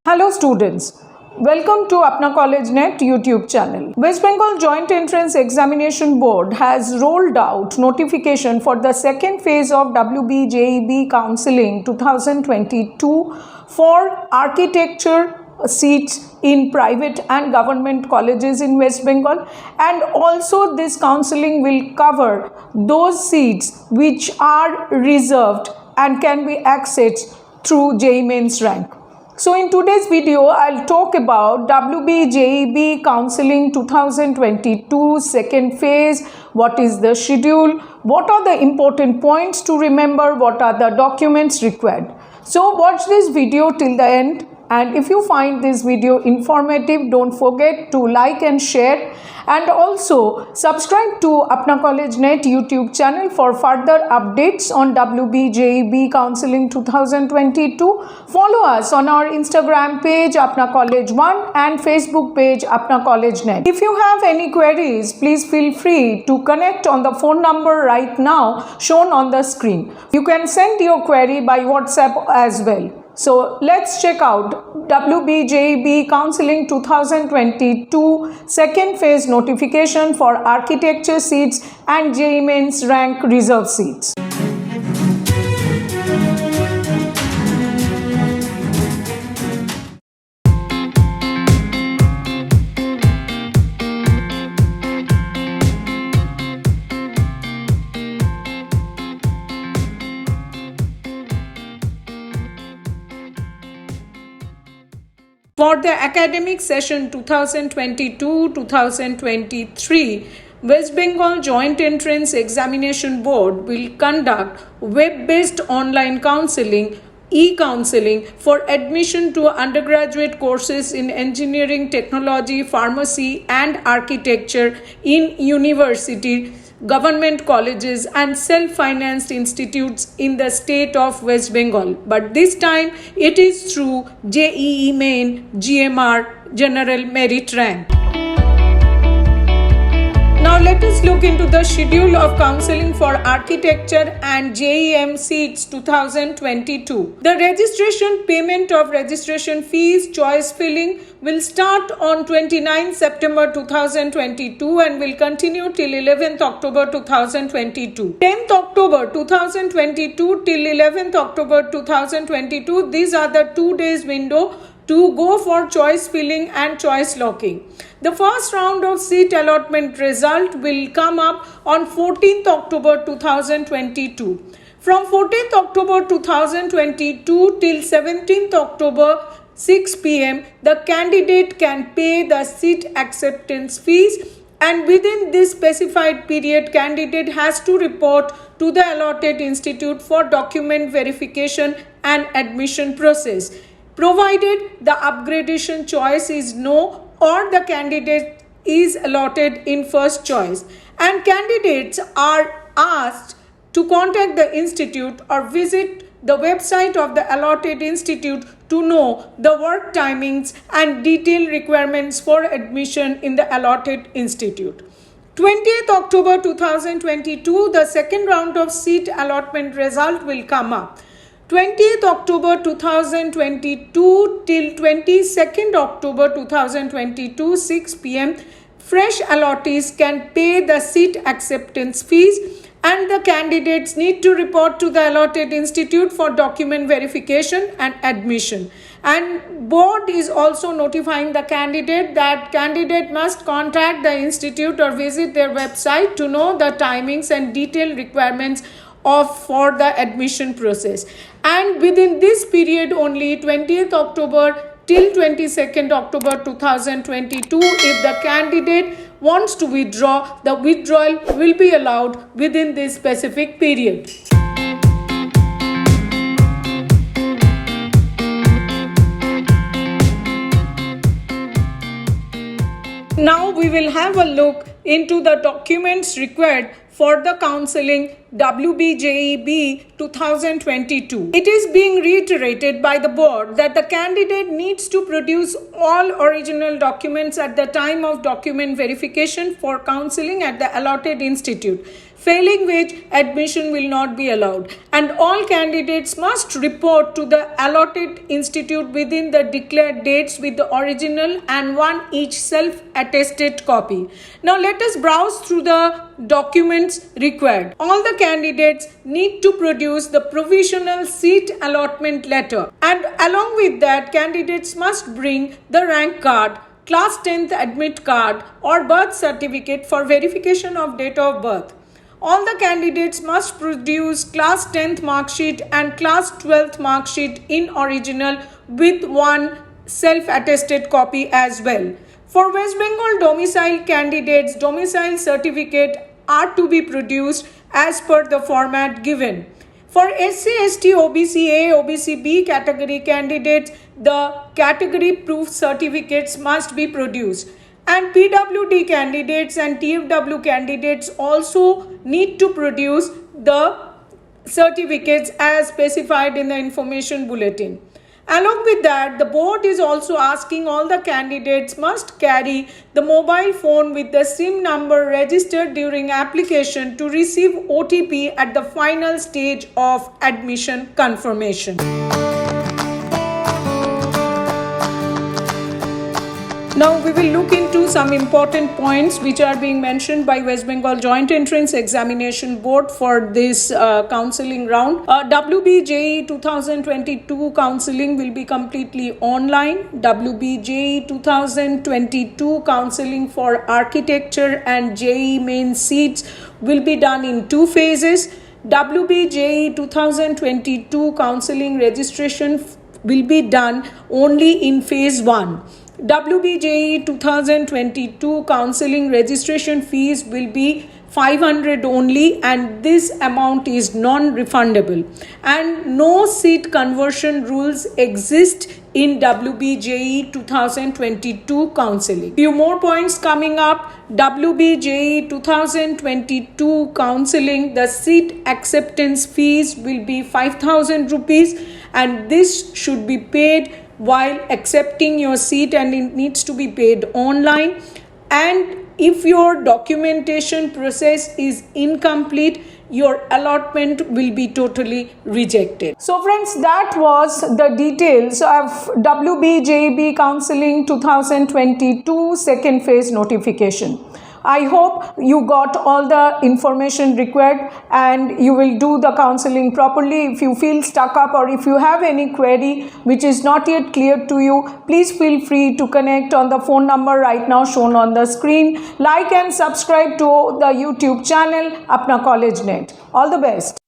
Hello students, welcome to Apna College Net YouTube channel. West Bengal Joint Entrance Examination Board has rolled out notification for the second phase of WBJEE Counselling 2022 for architecture seats in private and government colleges in West Bengal, and also this counselling will cover those seats which are reserved and can be accessed through JEE mains rank. So in today's video, I'll talk about WBJEE Counselling 2022 second phase, what is the schedule, what are the important points to remember, what are the documents required. So watch this video till the end, and if you find this video informative, don't forget to like and share, and also subscribe to Apna College Net YouTube channel for further updates on WBJEE Counselling 2022. Follow us on our Instagram page Apna College 1 and Facebook page Apna College Net. If you have any queries, please feel free to connect on the phone number right now shown on the screen. You can send your query by WhatsApp as well. So let's check out WBJEE Counselling 2022 second phase notification for architecture seats and JEE mains rank reserve seats. For the academic session 2022-2023, West Bengal Joint Entrance Examination Board will conduct web-based online counselling, e-counselling, for admission to undergraduate courses in engineering, technology, pharmacy and architecture in university, government colleges and self-financed institutes in the state of West Bengal. But this time it is through JEE main GMR General Merit Rank. Now let us look into the schedule of counselling for architecture and JEM seats 2022. The registration payment of registration fees, choice filling will start on 29 September 2022 and will continue till 11th October 2022. 10th October 2022 till 11th October 2022, these are the 2 days window to go for choice filling and choice locking. The first round of seat allotment result will come up on 14th October 2022. From 14th October 2022 till 17th October 6 p.m. the candidate can pay the seat acceptance fees, and within this specified period candidate has to report to the allotted institute for document verification and admission process, provided the upgradation choice is no or the candidate is allotted in first choice, and candidates are asked to contact the institute or visit the website of the allotted institute to know the work timings and detailed requirements for admission in the allotted institute. 20th October 2022, the second round of seat allotment result will come up. 20th October 2022 till 22nd October 2022 6 p.m. fresh allottees can pay the seat acceptance fees, and the candidates need to report to the allotted institute for document verification and admission. And board is also notifying the candidate that candidate must contact the institute or visit their website to know the timings and detailed requirements for the admission process. And within this period only, 20th October till 22nd October 2022, if the candidate wants to withdraw, the withdrawal will be allowed within this specific period. Now we will have a look into the documents required for the counselling WBJEE 2022. It is being reiterated by the board that the candidate needs to produce all original documents at the time of document verification for counselling at the allotted institute. failing which admission will not be allowed. And all candidates must report to the allotted institute within the declared dates with the original and one each self-attested copy. Now let us browse through the documents required. All the candidates need to produce the provisional seat allotment letter, and along with that candidates must bring the rank card, class 10th admit card or birth certificate for verification of date of birth. All the candidates must produce class 10th mark sheet and class 12th mark sheet in original with one self-attested copy as well. For West Bengal domicile candidates, domicile certificate are to be produced as per the format given. For SC, ST, OBC A, OBC B category candidates, the category proof certificates must be produced. And PWD candidates and TFW candidates also need to produce the certificates as specified in the information bulletin. Along with that, the board is also asking all the candidates must carry the mobile phone with the SIM number registered during application to receive OTP at the final stage of admission confirmation. Now we will look into some important points which are being mentioned by West Bengal Joint Entrance Examination Board for this counselling round. WBJEE 2022 counselling will be completely online. WBJEE 2022 counselling for architecture and JEE main seats will be done in 2 phases. WBJEE 2022 counselling registration will be done only in phase 1. WBJEE 2022 counselling registration fees will be 500 only, and this amount is non-refundable, and no seat conversion rules exist in WBJEE 2022 counselling. Few more points coming up. WBJEE 2022 counselling, the seat acceptance fees will be 5,000 rupees, and this should be paid while accepting your seat, and it needs to be paid online. And if your documentation process is incomplete, your allotment will be totally rejected. So friends, that was the details of WBJEE Counselling 2022 second phase notification. I hope you got all the information required and you will do the counselling properly. If you feel stuck up or if you have any query which is not yet clear to you, please feel free to connect on the phone number right now shown on the screen. Like and subscribe to the YouTube channel Apna College Net. All the best.